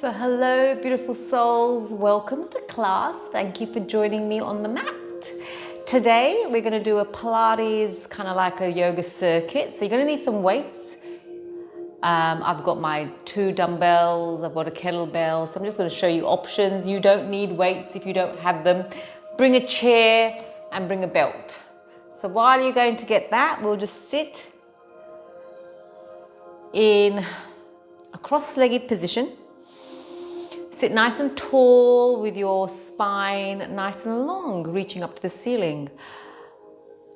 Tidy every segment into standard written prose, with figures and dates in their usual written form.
So hello beautiful souls, welcome to class. Thank you for joining me on the mat. Today we're going to do a Pilates, kind of like a yoga circuit. So you're going to need some weights. I've got my 2 dumbbells, I've got a kettlebell. So I'm just going to show you options. You don't need weights if you don't have them. Bring a chair and bring a belt. So while you're going to get that, we'll just sit in a cross-legged position. Sit nice and tall with your spine nice and long, reaching up to the ceiling.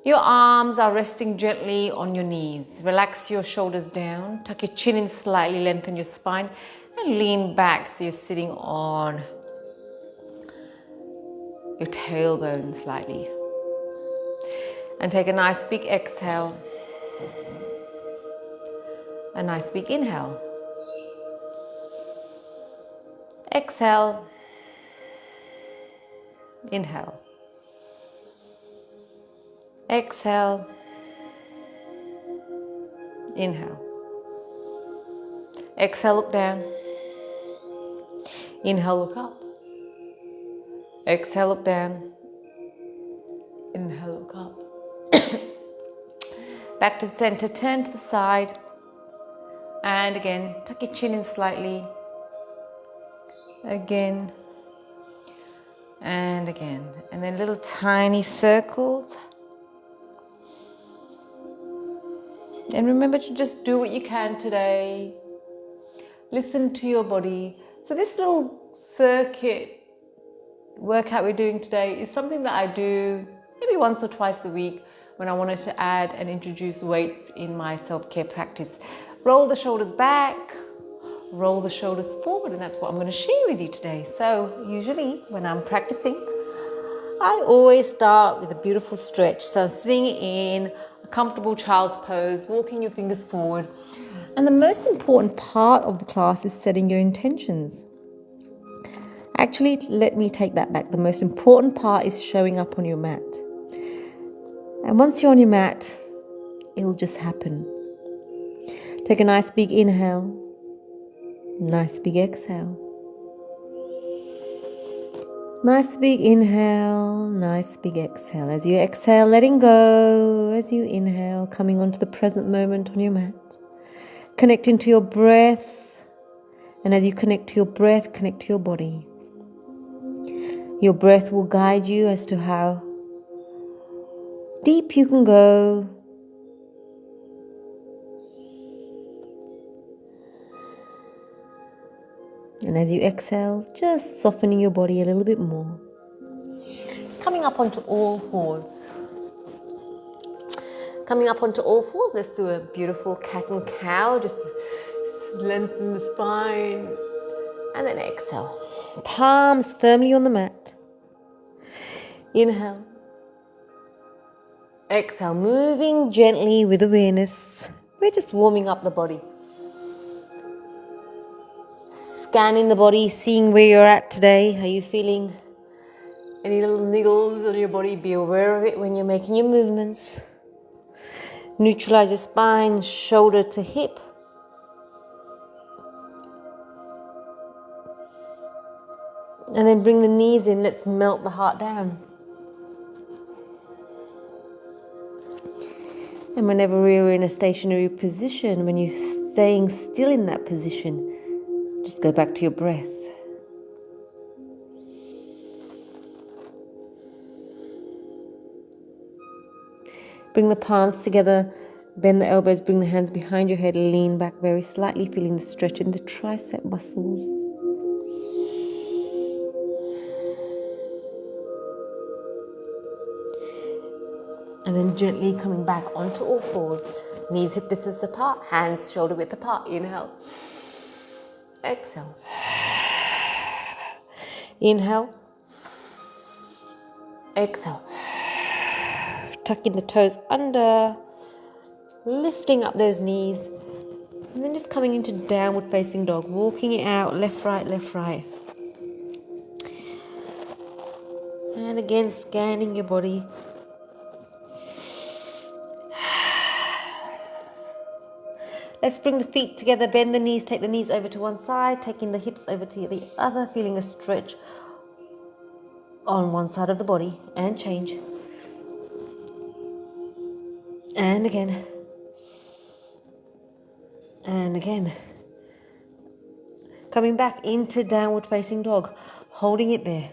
Your arms are resting gently on your knees. Relax your shoulders down, tuck your chin in slightly, lengthen your spine, and lean back so you're sitting on your tailbone slightly. And take a nice big exhale, a nice big inhale. Exhale, inhale. Exhale, inhale. Exhale, look down. Inhale, look up. Exhale, look down. Inhale, look up. Back to the center, turn to the side. And again, tuck your chin in slightly. Again. And again. And then little tiny circles. And remember to just do what you can today. Listen to your body. So this little circuit workout we're doing today is something that I do maybe once or twice a week when I wanted to add and introduce weights in my self-care practice. Roll the shoulders back, roll the shoulders forward, and that's what I'm going to share with you today. So usually when I'm practicing, I always start with a beautiful stretch. So sitting in a comfortable child's pose, walking your fingers forward. And the most important part of the class is setting your intentions. Actually, let me take that back. The most important part is showing up on your mat. And once you're on your mat, it'll just happen. Take a nice big inhale, nice big exhale. Nice big inhale, nice big exhale. As you exhale, letting go. As you inhale, coming onto the present moment on your mat. Connecting to your breath. And as you connect to your breath, connect to your body. Your breath will guide you as to how deep you can go. And as you exhale, just softening your body a little bit more. Coming up onto all fours. Coming up onto all fours, let's do a beautiful cat and cow. Just lengthen the spine. And then exhale. Palms firmly on the mat. Inhale. Exhale, moving gently with awareness. We're just warming up the body. Scanning the body, seeing where you're at today. Are you feeling any little niggles on your body? Be aware of it when you're making your movements. Neutralize your spine, shoulder to hip. And then bring the knees in. Let's melt the heart down. And whenever we're in a stationary position, when you're staying still in that position, just go back to your breath. Bring the palms together, bend the elbows, bring the hands behind your head, lean back very slightly, feeling the stretch in the tricep muscles. And then gently coming back onto all fours. Knees hip distance apart, hands shoulder width apart. Inhale. Exhale. Inhale. Exhale. Tucking the toes under. Lifting up those knees. And then just coming into downward facing dog. Walking it out. Left, right, left, right. And again, scanning your body. Let's bring the feet together, bend the knees, take the knees over to one side, taking the hips over to the other, feeling a stretch on one side of the body, and change. And again. And again. Coming back into downward facing dog, holding it there.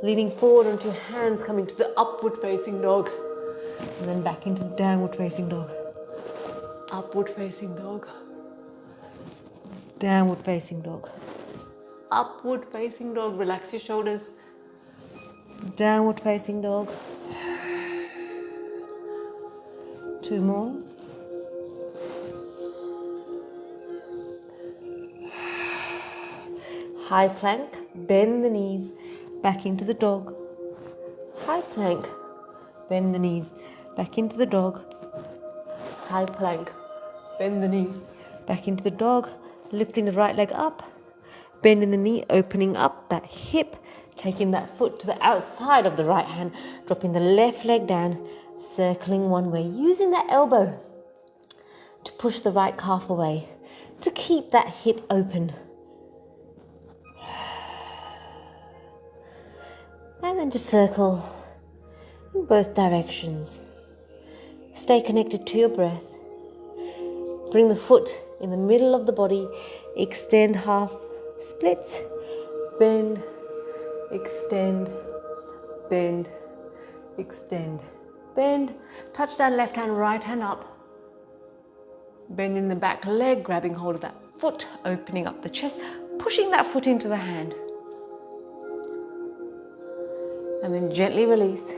Leaning forward onto your hands, coming to the upward facing dog. And then back into the downward facing dog. Upward facing dog. Downward facing dog. Upward facing dog. Relax your shoulders. Downward facing dog. 2 more. High plank. Bend the knees. Back into the dog. High plank. Bend the knees. Back into the dog. High plank. Bend the knees. Back into the dog. Lifting the right leg up. Bending the knee. Opening up that hip. Taking that foot to the outside of the right hand. Dropping the left leg down. Circling one way. Using that elbow to push the right calf away. To keep that hip open. And then just circle in both directions. Stay connected to your breath. Bring the foot in the middle of the body. Extend half splits. Bend, extend, bend, extend, bend. Touch down left hand, right hand up. Bending the back leg, grabbing hold of that foot, opening up the chest, pushing that foot into the hand. And then gently release.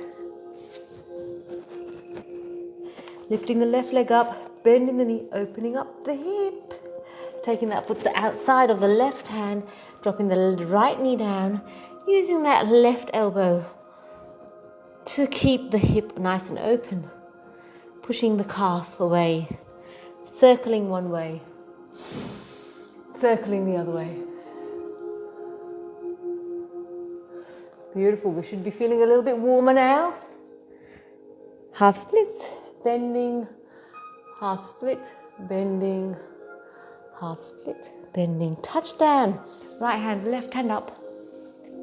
Lifting the left leg up, bending the knee, opening up the hip. Taking that foot to the outside of the left hand, dropping the right knee down, using that left elbow to keep the hip nice and open. Pushing the calf away, circling one way, circling the other way. Beautiful. We should be feeling a little bit warmer now. Half splits, bending, half split, bending, half split, bending. Touch down. Right hand, left hand up.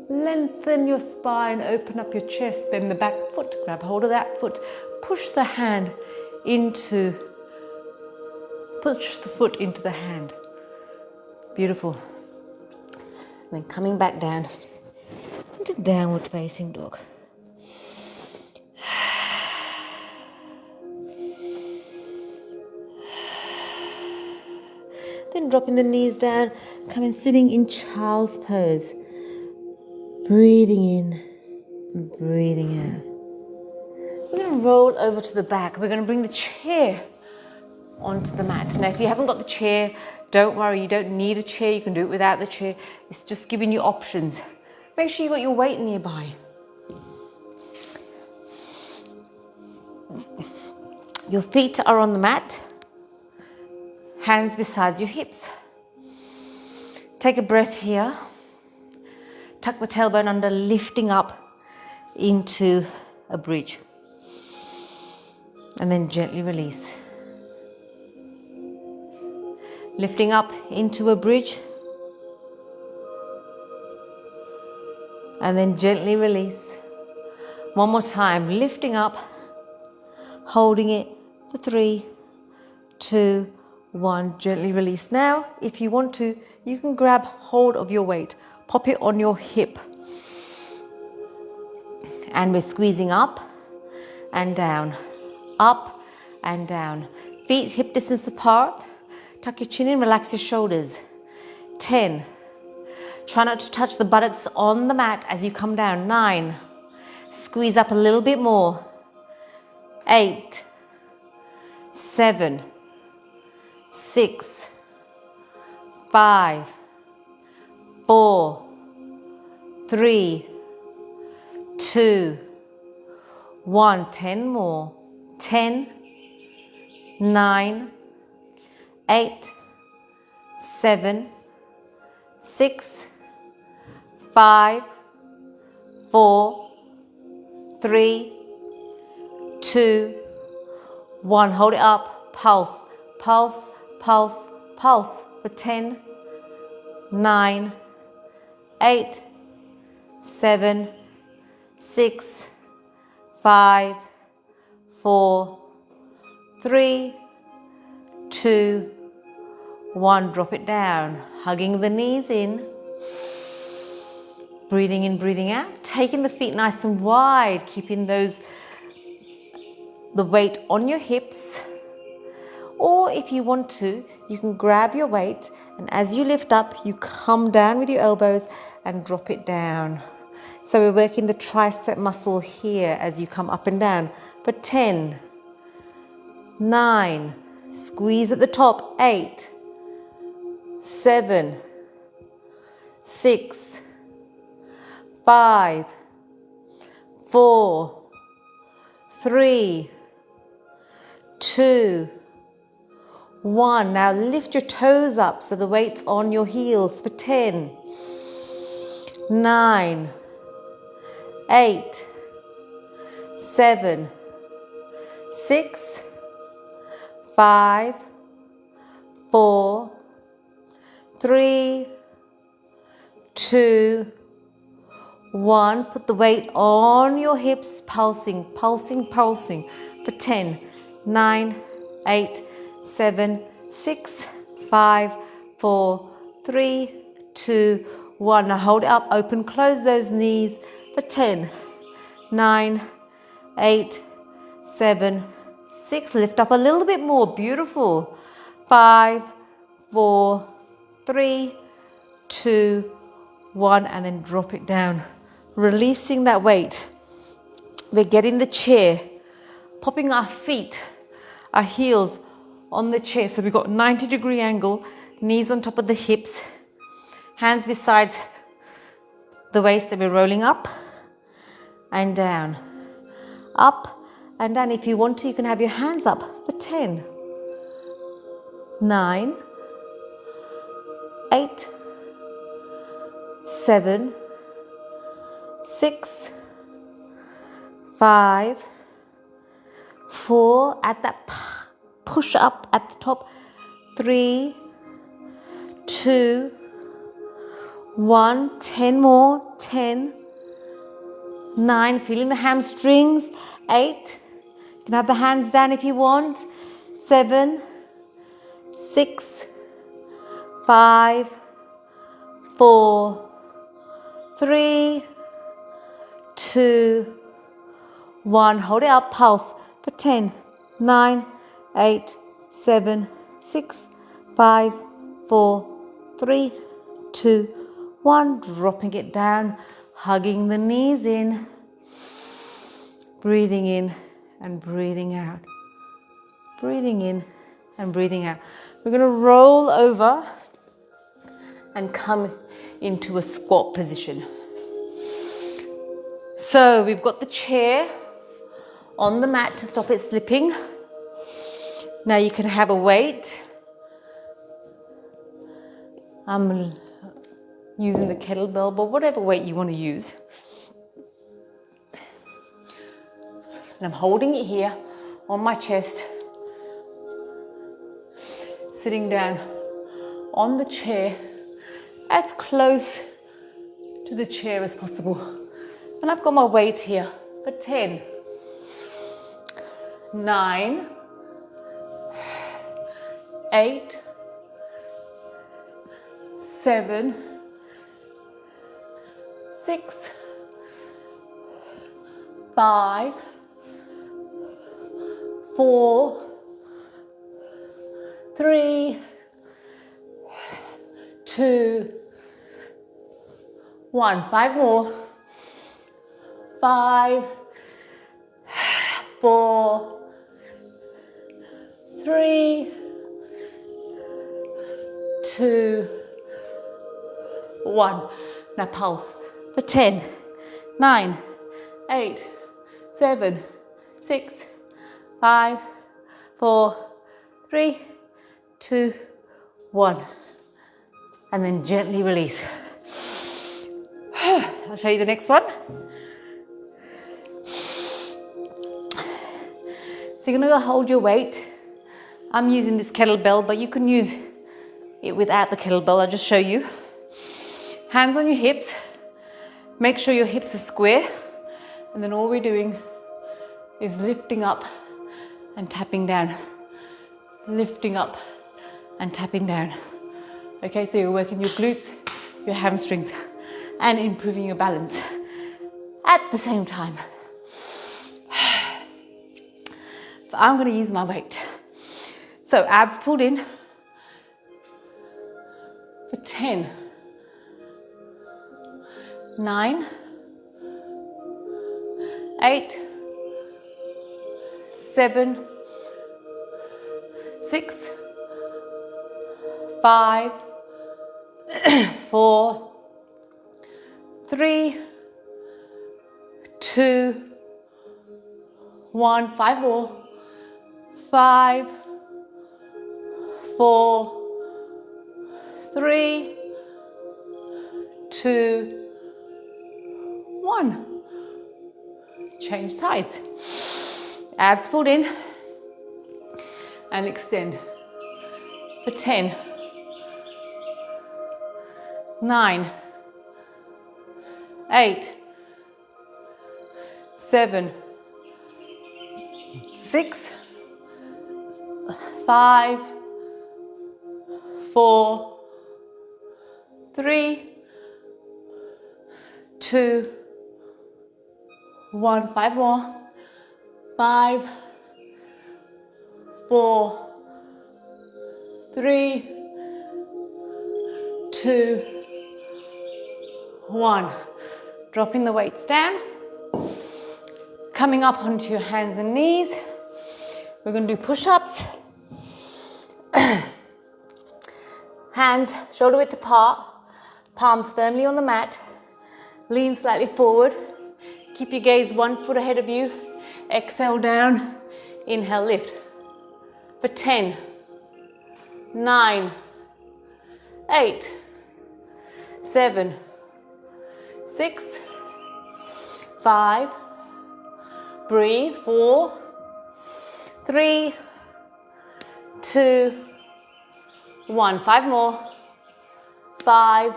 Lengthen your spine, open up your chest, bend the back foot, grab hold of that foot. Push the hand into, push the foot into the hand. Beautiful. And then coming back down. Into downward facing dog. Then dropping the knees down, coming sitting in child's pose. Breathing in, breathing out. We're going to roll over to the back. We're going to bring the chair onto the mat. Now, if you haven't got the chair, don't worry, you don't need a chair. You can do it without the chair. It's just giving you options. Make sure you've got your weight nearby. Your feet are on the mat, hands beside your hips. Take a breath here. Tuck the tailbone under, lifting up into a bridge. And then gently release. Lifting up into a bridge. And then gently release. One more time, lifting up, holding it for 3, 2, 1, gently release. Now, if you want to, you can grab hold of your weight, pop it on your hip. And we're squeezing up and down, up and down. Feet hip distance apart, tuck your chin in, relax your shoulders. 10. Try not to touch the buttocks on the mat as you come down. 9. Squeeze up a little bit more. 8. 7. 6. 5. 4. 3. 2. 1. 10 more. 10. 9. 8. 7. 6. 5. 4, 3, 2, 1. Hold it up. Pulse, pulse, pulse, pulse for 10, 9, 8, 7, 6, 5, 4, 3, 2, 1. Drop it down. Hugging the knees in. Breathing in, breathing out. Taking the feet nice and wide. Keeping the weight on your hips. Or if you want to, you can grab your weight, and as you lift up, you come down with your elbows and drop it down. So we're working the tricep muscle here as you come up and down. For 10, 9, squeeze at the top, 8, 7, 6, 5, 4, 3, 2, 1. Now lift your toes up so the weight's on your heels for 10, 9, 8, 7, 6, 5, 4, 3, 2, 1. Put the weight on your hips, pulsing, pulsing, pulsing for 10, 9, 8, 7, 6, 5, 4, 3, 2, 1. Now hold it up, open, close those knees for 10, 9, 8, 7, 6. Lift up a little bit more. Beautiful. 5, 4, 3, 2, 1. And then drop it down. Releasing that weight. We're getting the chair, popping our feet, our heels on the chair. So we've got 90-degree angle, knees on top of the hips, hands beside the waist, and we're rolling up and down. Up and down. If you want to, you can have your hands up for 10, 9, 8, 7, 6, 5, 4. At that push up at the top. 3, 2, 1. 10 more. 10, 9. Feeling the hamstrings. 8. You can have the hands down if you want. 7, 6, 5, 4, 3, 2, 1. Hold it up. Pulse for 10, 9, 8, 7, 6, 5, 4, 3, 2, 1. Dropping it down. Hugging the knees in. Breathing in and breathing out. Breathing in and breathing out. We're going to roll over and come into a squat position. So we've got the chair on the mat to stop it slipping. Now you can have a weight. I'm using the kettlebell, but whatever weight you want to use. And I'm holding it here on my chest, sitting down on the chair as close to the chair as possible. And I've got my weight here for 10, 9, 8, 7, 6, 5, 4, 3, 2, 1. 5 more. 5, 4, 3, 2, 1. Now pulse for 10, 9, 8, 7, 6, 5, 4, 3, 2, 1. And then gently release. I'll show you the next one. So you're going to go hold your weight. I'm using this kettlebell, but you can use it without the kettlebell. I'll just show you. Hands on your hips. Make sure your hips are square. And then all we're doing is lifting up and tapping down. Lifting up and tapping down. Okay, so you're working your glutes, your hamstrings, and improving your balance at the same time. But I'm going to use my weight. So abs pulled in for 10, 9, 8, 7, 6, 5, 4, 3, 2, 1, 5 more, 5, 4, 3, 2, 1. Change sides. Abs pulled in and extend for 10, 9, 8, 7, 6, 5, 4, 3, 2, 1. 5 more. 5, 4, 3, 2, 1. Dropping the weights down. Coming up onto your hands and knees. We're going to do push-ups. Hands shoulder width apart. Palms firmly on the mat. Lean slightly forward. Keep your gaze 1 foot ahead of you. Exhale down. Inhale, lift. For 10, 9, 8, 7, 6, 5, breathe, 4, 3, 2, 1. 5 more. 5,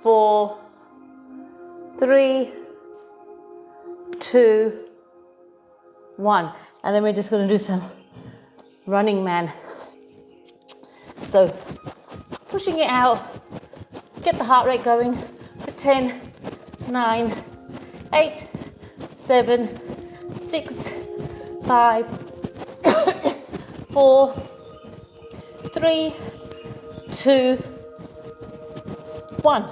4, 3, 2, 1. And then we're just going to do some running man. So pushing it out, get the heart rate going for 10, 9, 8, 7, 6, 5, 4, 3, 2, 1.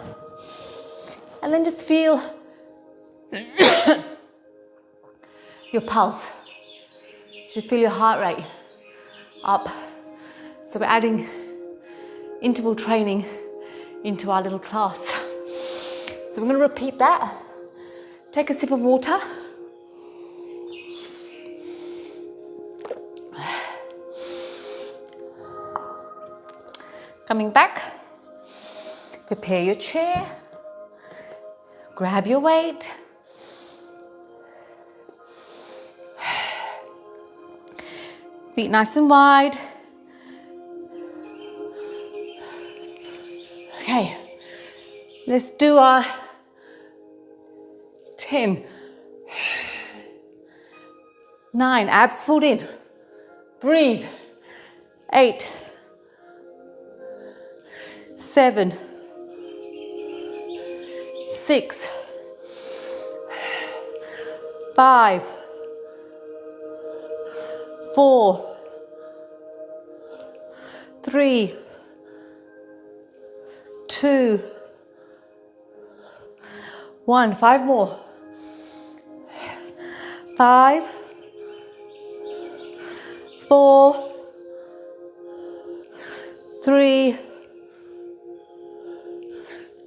And then just feel your pulse. You should feel your heart rate up. So we're adding interval training into our little class. So we're going to repeat that. Take a sip of water. Coming back. Prepare your chair. Grab your weight. Feet nice and wide. Okay, let's do our 10, 9, abs pulled in. Breathe. 8, 7, 6, 5, 4, 3, 2, 1. 5 more. 5, 4, 3,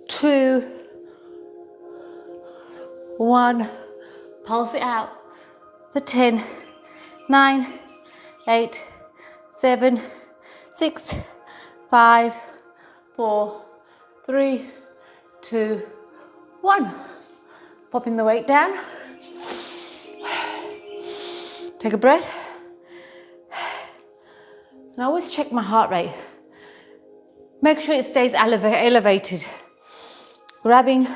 2, 1. Pulse it out for 10, 9, 8, 7, 6, 5, 4, 3, 2, 1. Popping the weight down. Take a breath. And I always check my heart rate. Make sure it stays elevated. Grabbing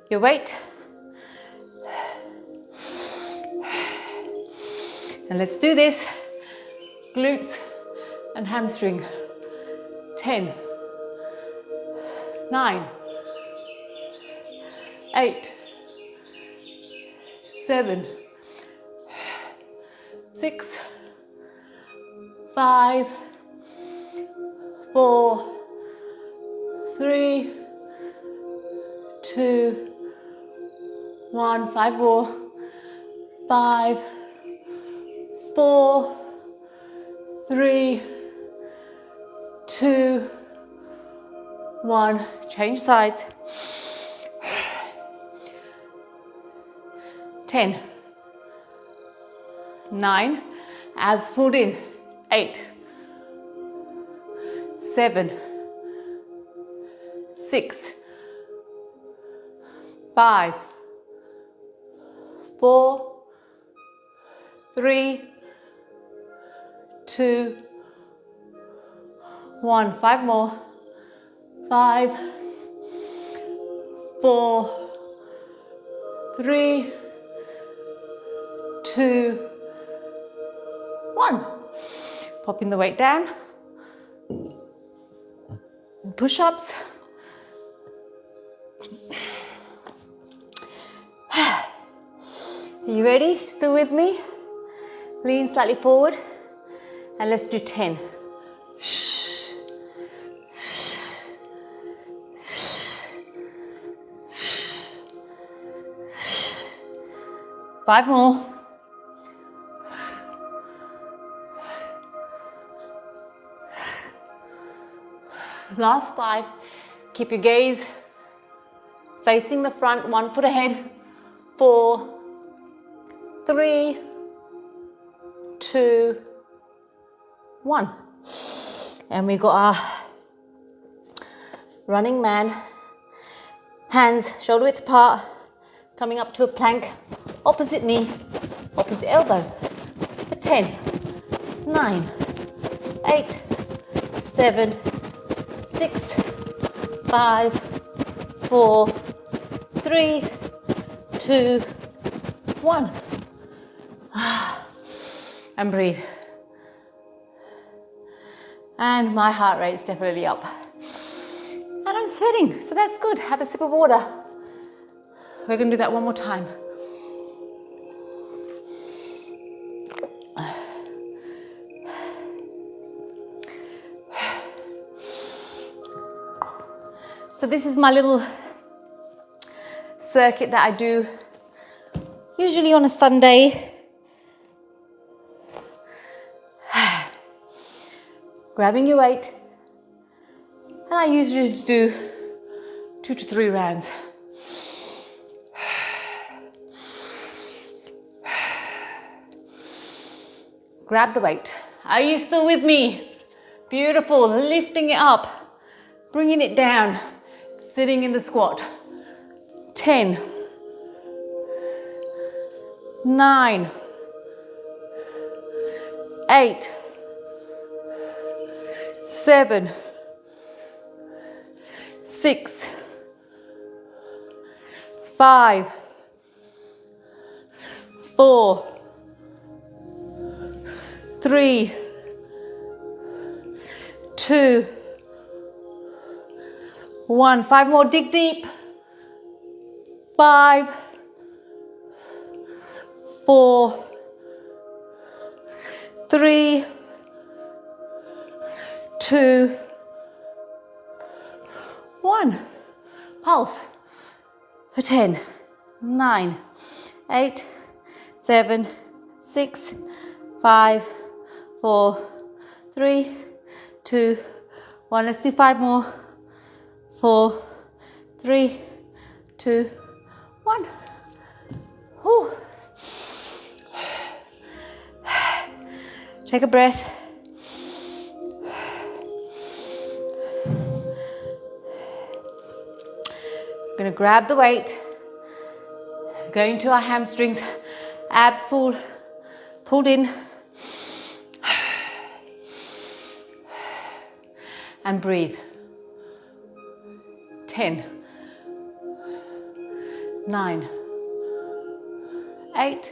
your weight. And let's do this. Glutes and hamstring. 10, 9, 8, 7, 6, 5, 4, 3, 2, 1. 5 more. 5, 4, 3, 2, 1. Change sides. 10, 9, abs pulled in. 8, 7, 6, 5, 4, 3, 2, 1. 5 more. 5, 4, 3, 2, 1. Popping the weight down. Push-ups. Are you ready? Still with me? Lean slightly forward. And let's do 10. 5 more. Last 5. Keep your gaze facing the front, 1 foot ahead. 4, 3, 2, 1. And we got our running man. Hands shoulder width apart, coming up to a plank. Opposite knee, opposite elbow. For 10, 9, 8, 7, 6, 5, 4, 3, 2, 1. And breathe. And my heart rate's definitely up. And I'm sweating, so that's good. Have a sip of water. We're going to do that one more time. So this is my little circuit that I do usually on a Sunday. Grabbing your weight, and I usually do 2 to 3 rounds. Grab the weight. Are you still with me? Beautiful. Lifting it up, bringing it down, sitting in the squat. 10, 9, 8, 7, 6, 5, 4, 3, 2, 1. 5 more. Dig deep. 5, 4, 3, 2, 1. Pulse for 10, 9, 8, 7, 6, 5, 4, 3, 2, 1. Let's do 5 more. 4, 3, 2, 1. Whew. Take a breath. We're going to grab the weight, going to our hamstrings, abs pulled in, and breathe. 10, 9, 8,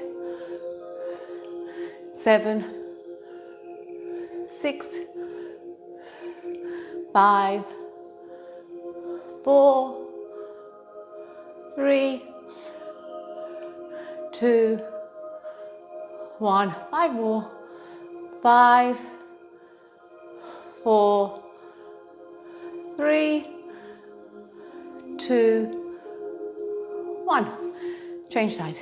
7, 6, 5, 4, 3, 2, 1. 5 more. 5, 4, 3, 2, 1. Change sides.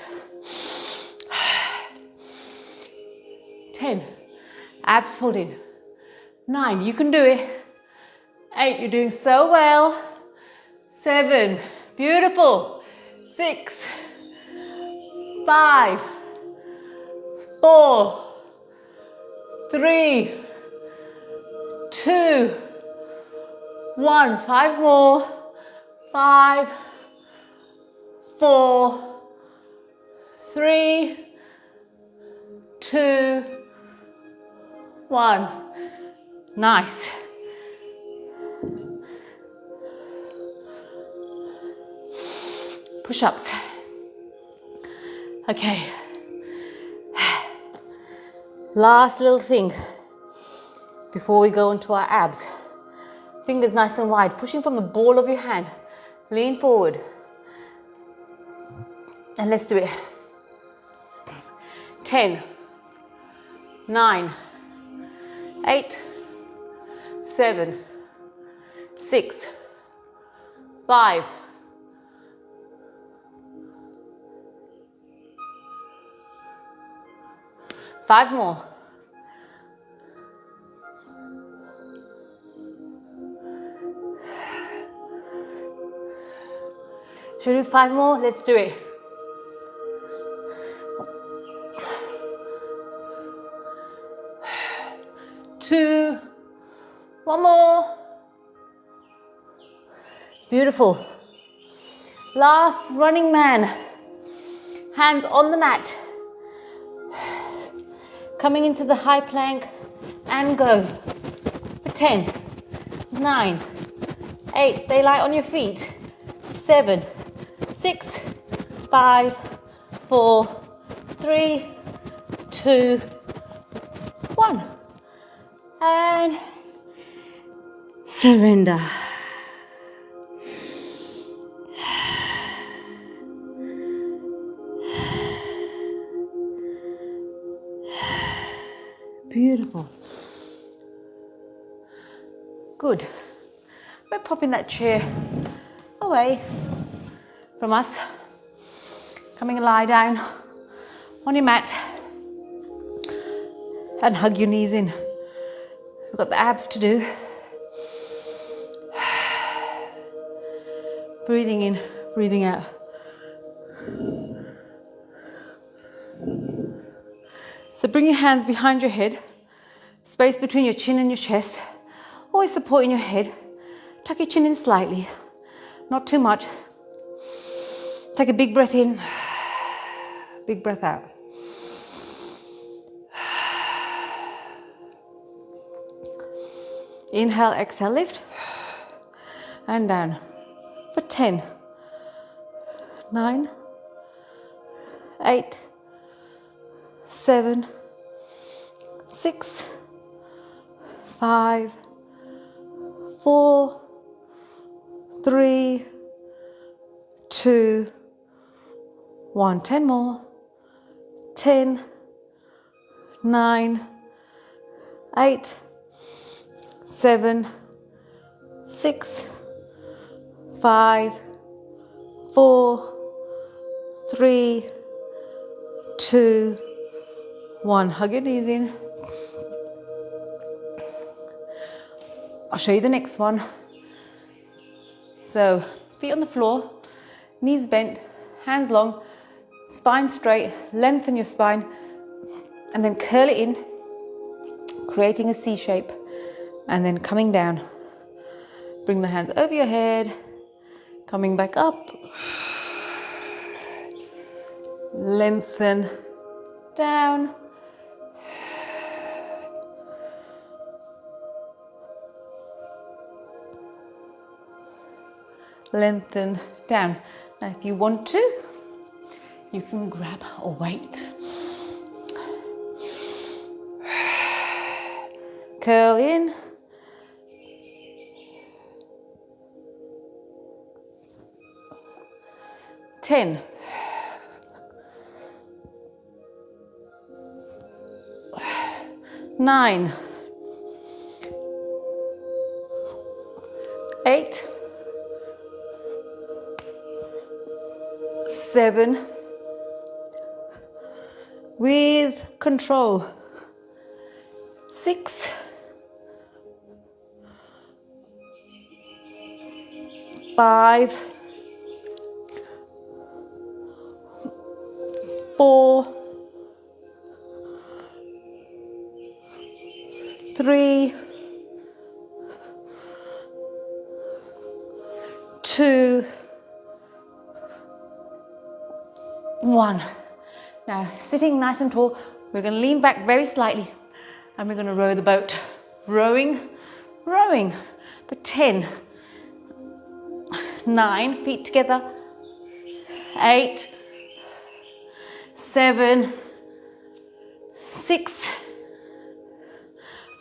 10. Abs pulled in. 9. You can do it. 8. You're doing so well. 7. Beautiful. 6. 5. 4. 3. 2. 1. 5 more. 5. 4. 3. 2. 1. Nice. Push-ups. Okay. Last little thing before we go into our abs. Fingers nice and wide, pushing from the ball of your hand. Lean forward. And let's do it. 10, 9, 8, 7, 6, 5, 5 more. Should we do 5 more? Let's do it. Two. 1 more. Beautiful. Last running man. Hands on the mat. Coming into the high plank and go. For 10, 9, 8, stay light on your feet. 7, 6, 5, 4, 3, 2, 1. And surrender. Beautiful. Good. We're popping that chair away from us. Coming and lie down on your mat and hug your knees in. We've got the abs to do. Breathing in, breathing out. So bring your hands behind your head, space between your chin and your chest, always supporting your head. Tuck your chin in slightly, not too much. Take a big breath in, big breath out. Inhale, exhale, lift, and down. For 10, 9, 8, 7, 6, 5, 4, 3, 2, 1. 10 more. 10, 9, 8, 7, 6, 5, 4, 3, 2, 1. Hug your knees in. I'll show you the next one. So, feet on the floor, knees bent, hands long, spine straight, lengthen your spine, and then curl it in, creating a C shape, and then coming down. Bring the hands over your head, Coming back up. Lengthen down. Lengthen down. Now if you want to, you can grab a weight. Curl in. Ten. 9. 8. 7. With control. 6. 5. 4. 3. 2. 1. Now, sitting nice and tall, we're going to lean back very slightly and we're going to row the boat. Rowing, rowing for 10. 9, feet together. 8. 7. 6.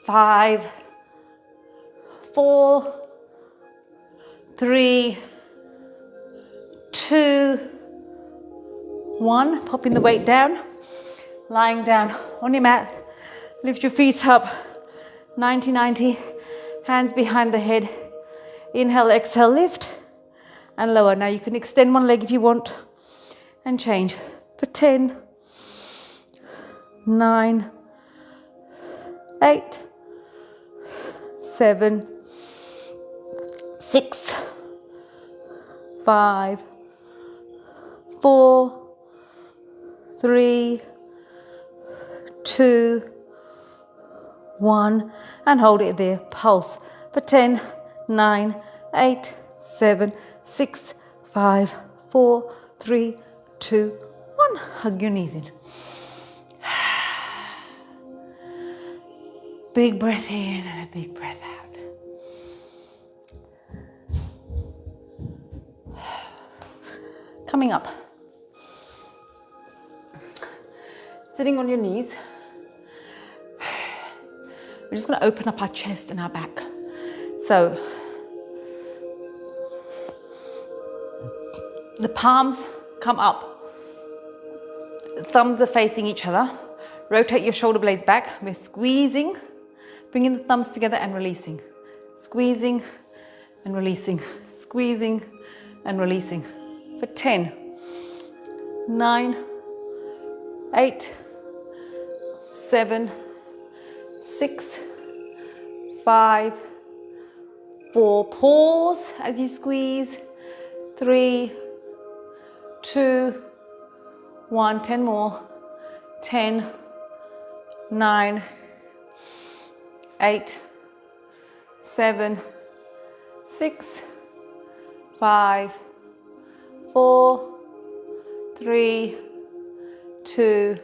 5. 4. 3. 2. 1. Popping the weight down. Lying down on your mat. Lift your feet up. 90-90. Hands behind the head. Inhale, exhale, lift. And lower. Now you can extend one leg if you want. And change. For 10. 9. 8. 7. 6. 5. 4. 3. 2. 1. And hold it there. Pulse for 10. 9. 8. 7. 6. 5. 4. 3. 2. 1. Hug your knees in. Big breath in and a big breath out. Coming up. Sitting on your knees. We're just going to open up our chest and our back. So, the palms come up. The thumbs are facing each other. Rotate your shoulder blades back. We're squeezing. Bringing the thumbs together and releasing. Squeezing and releasing. Squeezing and releasing. For 10. 9. 8. 7. 6. 5. 4. Pause as you squeeze. 3. 2. 1. 10 more. 10. 9. 8. 7. 6. 5. 4. 3. 2.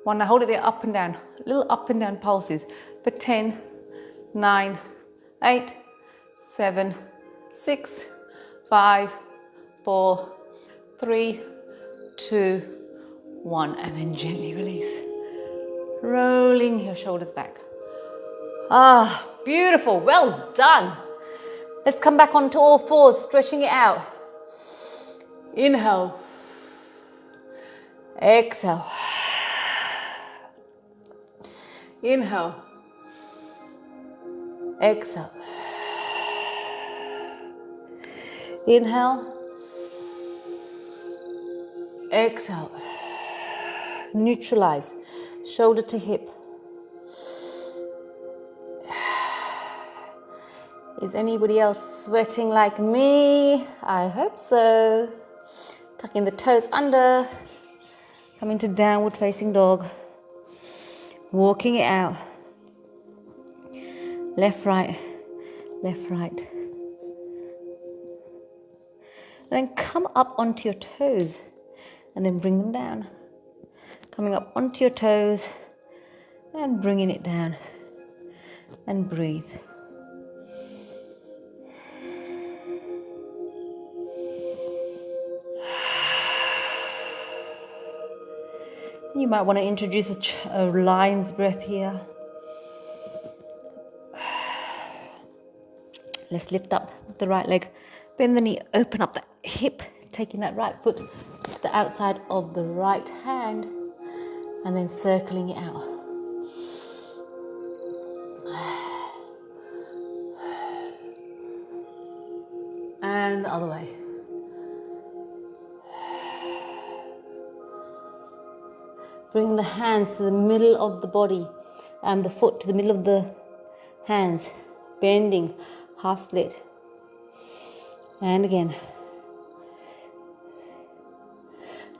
1. Now hold it there, up and down. Little up and down pulses for 10. 9. 8. 7. 6. 5. 4. 3. 2. 1. And then gently release. Rolling your shoulders back. Ah, beautiful. Well done. Let's come back onto all fours, stretching it out. Inhale. Exhale. Inhale. Exhale. Inhale. Exhale. Neutralize. Shoulder to hip. Is anybody else sweating like me? I hope so. Tucking the toes under. Coming to downward facing dog. Walking it out. Left, right. Left, right. And then come up onto your toes and then bring them down. Coming up onto your toes and bringing it down. And breathe. You might want to introduce a lion's breath here. Let's lift up the right leg, bend the knee, open up the hip, taking that right foot to the outside of the right hand, and then circling it out. And the other way. Bring the hands to the middle of the body and the foot to the middle of the hands, bending, half split. And again.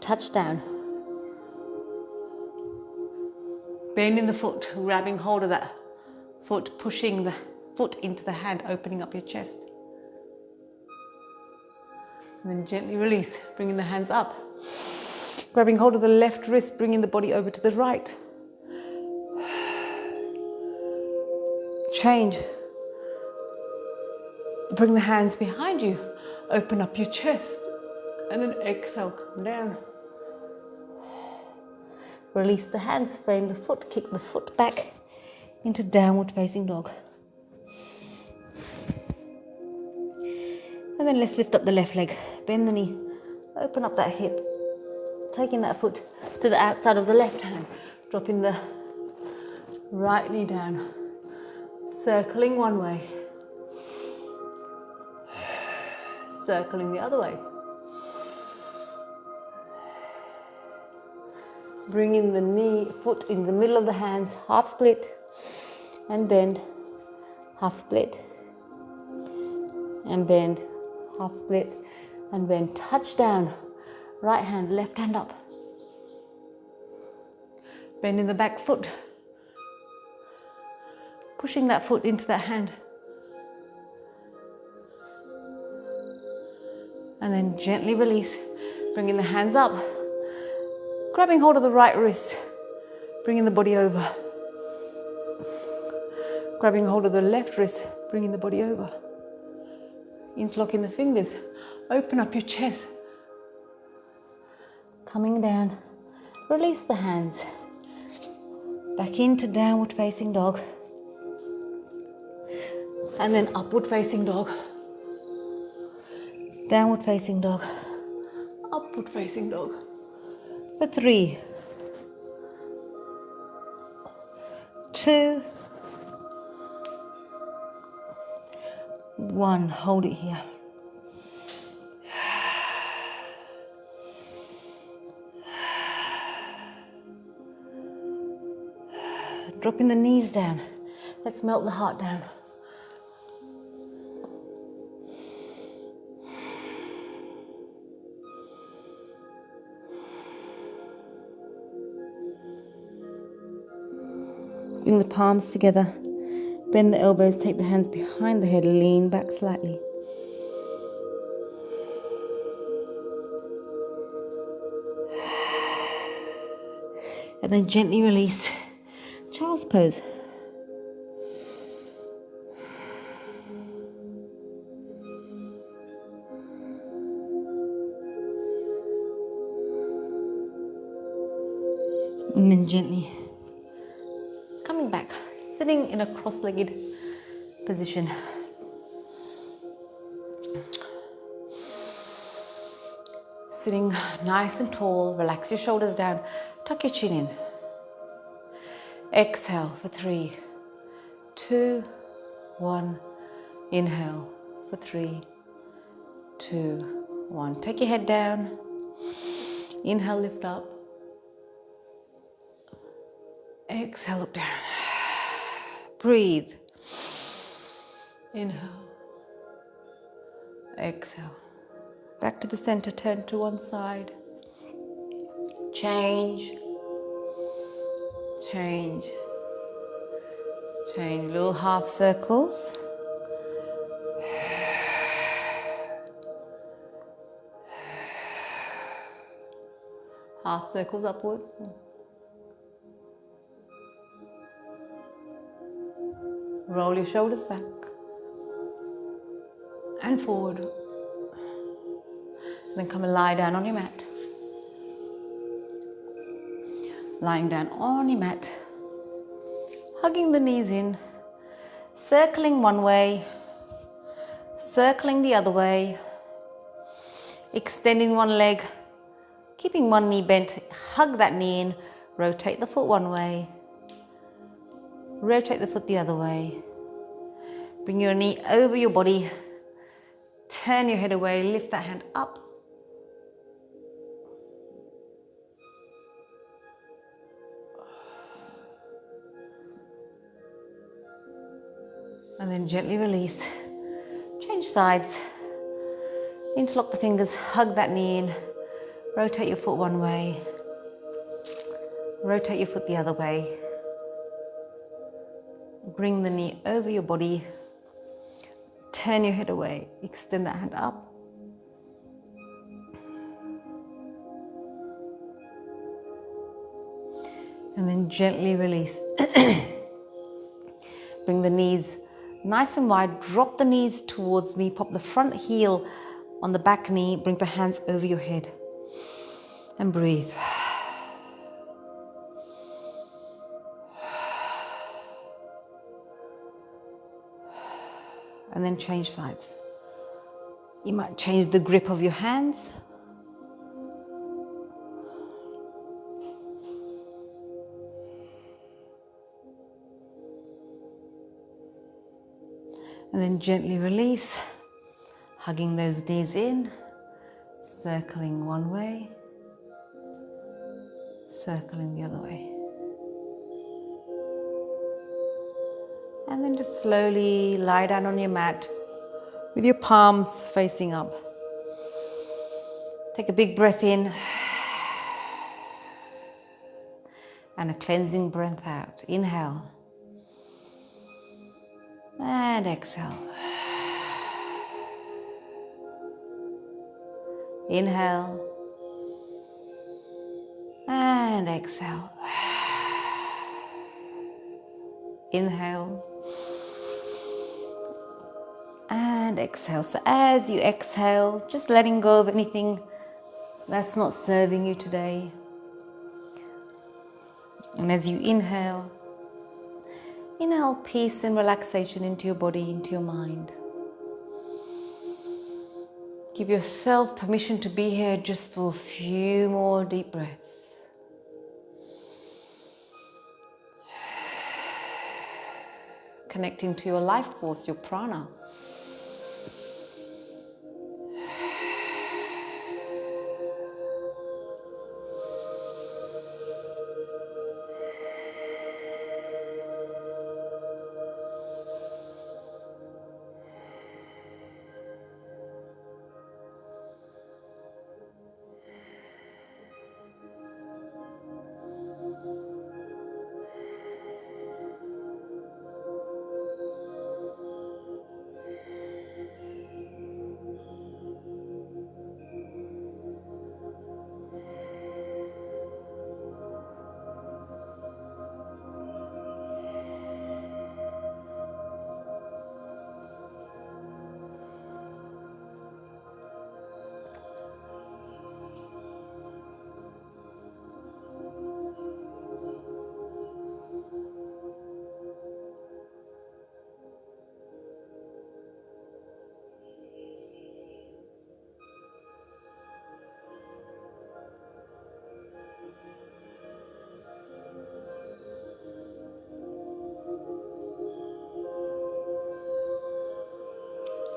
Touch down. Bending the foot, grabbing hold of that foot, pushing the foot into the hand, opening up your chest. And then gently release, bringing the hands up. Grabbing hold of the left wrist, bringing the body over to the right. Change. Bring the hands behind you. Open up your chest. And then exhale, come down. Release the hands, frame the foot, kick the foot back into downward facing dog. And then let's lift up the left leg, bend the knee, open up that hip, taking that foot to the outside of the left hand, dropping the right knee down, circling one way, circling the other way. Bringing the foot in the middle of the hands, half split, and bend, half split, and bend, half split, and bend. Touch down, right hand, left hand up. Bending the back foot, pushing that foot into that hand. And then gently release, bringing the hands up. Grabbing hold of the right wrist, bringing the body over. Grabbing hold of the left wrist, bringing the body over. Interlocking the fingers, open up your chest. Coming down, release the hands. Back into downward facing dog. And then upward facing dog. Downward facing dog. Upward facing dog. For 3, 2, 1. Hold it here. Dropping the knees down. Let's melt the heart down. Bring the palms together, bend the elbows, take the hands behind the head, lean back slightly. And then gently release, child's pose. And then gently coming back, sitting in a cross-legged position. Sitting nice and tall, relax your shoulders down, tuck your chin in. Exhale for 3, 2, 1. Inhale for 3, 2, 1. Take your head down. Inhale, lift up. Exhale, look down. Breathe. Inhale. Exhale. Back to the center, turn to one side. Change. Change. Change. Little half circles. Half circles upwards. Roll your shoulders back and forward. Then come and lie down on your mat. Lying down on your mat, hugging the knees in, circling one way, circling the other way, extending one leg, keeping one knee bent, hug that knee in, rotate the foot one way, rotate the foot the other way. Bring your knee over your body, turn your head away, lift that hand up. And then gently release. Change sides. Interlock the fingers, hug that knee in. Rotate your foot one way. Rotate your foot the other way. Bring the knee over your body. Turn your head away. Extend that hand up. And then gently release. Bring the knees nice and wide, drop the knees towards me, pop the front heel on the back knee, bring the hands over your head and breathe. And then change sides. You might change the grip of your hands. And then gently release, hugging those knees in, circling one way, circling the other way. And then just slowly lie down on your mat with your palms facing up. Take a big breath in and a cleansing breath out. Inhale. And exhale. Inhale. And exhale. Inhale. And exhale. So as you exhale, just letting go of anything that's not serving you today. And as you inhale, inhale peace and relaxation into your body, into your mind. Give yourself permission to be here just for a few more deep breaths. Connecting to your life force, your prana.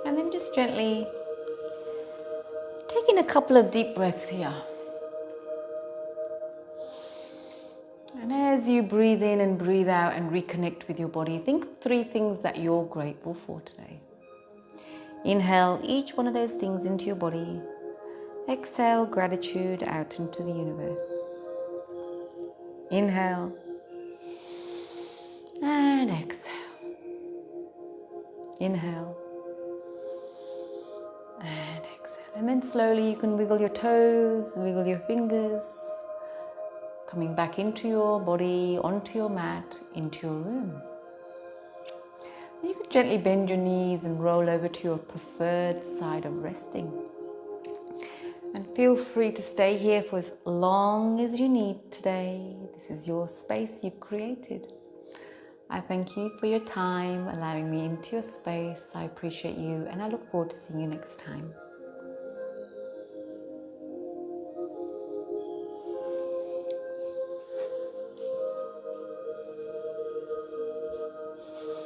And then just gently taking a couple of deep breaths here. And as you breathe in and breathe out and reconnect with your body, think of 3 things that you're grateful for today. Inhale each one of those things into your body. Exhale gratitude out into the universe. Inhale and exhale. Inhale and exhale. And then slowly you can wiggle your toes, wiggle your fingers, coming back into your body, onto your mat, into your room. You can gently bend your knees and roll over to your preferred side of resting. And feel free to stay here for as long as you need today. This is your space you've created. I thank you for your time, allowing me into your space. I appreciate you, and I look forward to seeing you next time.